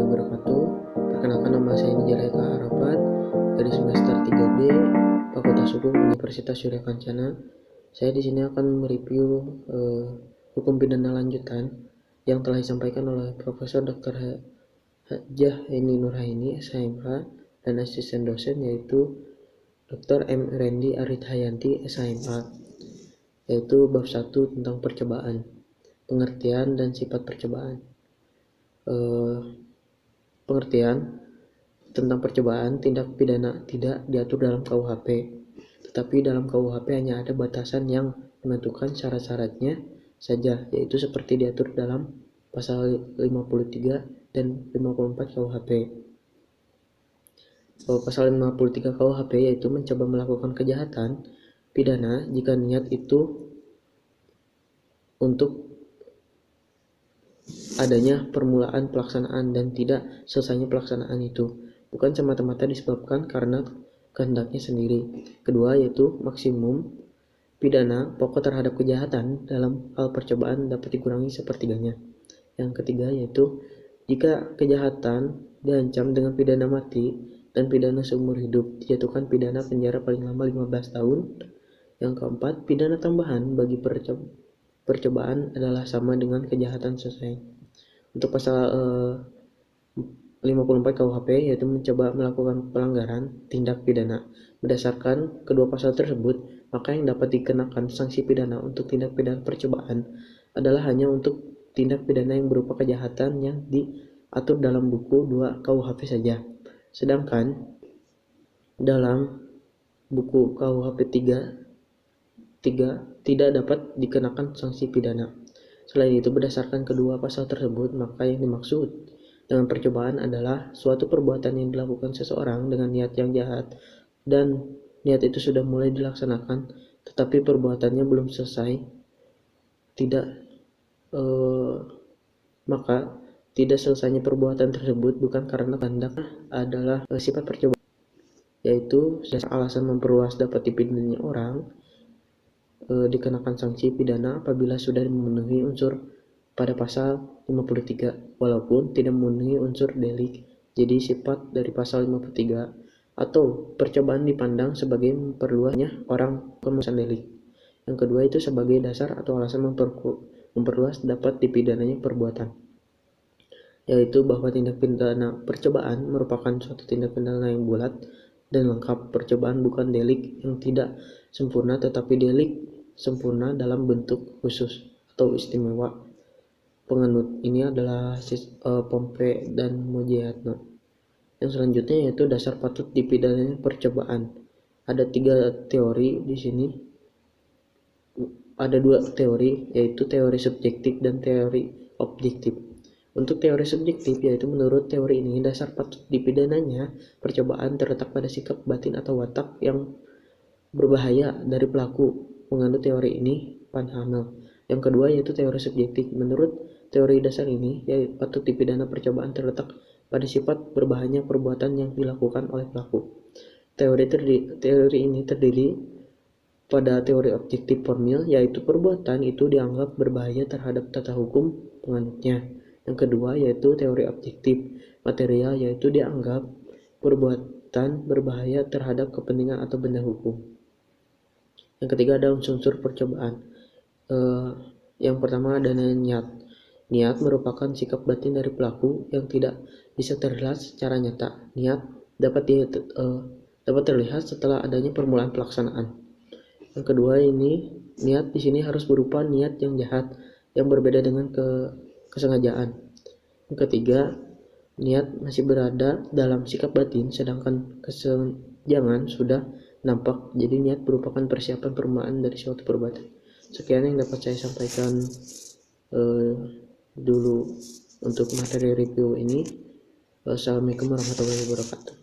wabarakatuh. Perkenalkan, nama saya Nijal Eka Harapat dari semester 3B Fakultas Hukum Universitas Surya Kencana. Saya di sini akan mereview hukum pidana lanjutan yang telah disampaikan oleh Profesor Dr. Hajah Eni Nurhaini, SHMH, dan asisten dosen yaitu Dr. M. Rendi Arit Hayanti, SHMH, yaitu bab 1 tentang percobaan, pengertian dan sifat percobaan. Pengertian tentang percobaan: tindak pidana tidak diatur dalam KUHP, tetapi dalam KUHP hanya ada batasan yang menentukan syarat-syaratnya saja, yaitu seperti diatur dalam pasal 53 dan 54 KUHP. Pasal 53 KUHP yaitu mencoba melakukan kejahatan pidana jika niat itu untuk adanya permulaan pelaksanaan dan tidak selesainya pelaksanaan itu, bukan semata-mata disebabkan karena kehendaknya sendiri. Kedua, yaitu maksimum pidana pokok terhadap kejahatan dalam hal percobaan dapat dikurangi sepertiganya. Yang ketiga, yaitu jika kejahatan diancam dengan pidana mati dan pidana seumur hidup, dijatuhkan pidana penjara paling lama 15 tahun. Yang keempat, pidana tambahan bagi percobaan adalah sama dengan kejahatan selesai. Untuk pasal 54 KUHP yaitu mencoba melakukan pelanggaran tindak pidana. Berdasarkan kedua pasal tersebut, maka yang dapat dikenakan sanksi pidana untuk tindak pidana percobaan adalah hanya untuk tindak pidana yang berupa kejahatan yang diatur dalam buku 2 KUHP saja. Sedangkan dalam buku KUHP 3 tidak dapat dikenakan sanksi pidana. Selain itu, berdasarkan kedua pasal tersebut, maka yang dimaksud dengan percobaan adalah suatu perbuatan yang dilakukan seseorang dengan niat yang jahat dan niat itu sudah mulai dilaksanakan, tetapi perbuatannya belum selesai. Maka tidak selesainya perbuatan tersebut bukan karena kehendak adalah sifat percobaan, yaitu alasan memperluas dapat dipidana orang dikenakan sanksi pidana apabila sudah memenuhi unsur pada pasal 53 walaupun tidak memenuhi unsur delik. Jadi sifat dari pasal 53 atau percobaan dipandang sebagai memperluasnya orang pemenuhan delik. Yang kedua itu sebagai dasar atau alasan memperluas dapat dipidananya perbuatan, yaitu bahwa tindak pidana percobaan merupakan suatu tindak pidana yang bulat dan lengkap. Percobaan bukan delik yang tidak sempurna, tetapi delik sempurna dalam bentuk khusus atau istimewa. Penganut ini adalah Pompe dan Mojayatno. Yang selanjutnya yaitu dasar patut dipidananya percobaan. Ada 3 teori di sini. Ada 2 teori, yaitu teori subjektif dan teori objektif. Untuk teori subjektif, yaitu menurut teori ini dasar patut dipidananya percobaan terletak pada sikap batin atau watak yang berbahaya dari pelaku. Menganut teori ini Van Hamel. Yang kedua yaitu teori subjektif. Menurut teori dasar ini, yaitu patut dipidana percobaan terletak pada sifat berbahayanya perbuatan yang dilakukan oleh pelaku. Teori ini terdiri pada teori objektif formil, yaitu perbuatan itu dianggap berbahaya terhadap tata hukum penganutnya. Yang kedua yaitu teori objektif material, yaitu dianggap perbuatan berbahaya terhadap kepentingan atau benda hukum. Yang ketiga ada unsur percobaan. Yang pertama ada niat. Niat merupakan sikap batin dari pelaku yang tidak bisa terlihat secara nyata. Niat dapat terlihat setelah adanya permulaan pelaksanaan. Yang kedua ini niat di sini harus berupa niat yang jahat yang berbeda dengan kesengajaan. Yang ketiga, niat masih berada dalam sikap batin sedangkan kesenjangan sudah nampak. Jadi niat merupakan persiapan permulaan dari suatu perbuatan. Sekian yang dapat saya sampaikan dulu untuk materi review ini. Wassalamualaikum warahmatullahi wabarakatuh.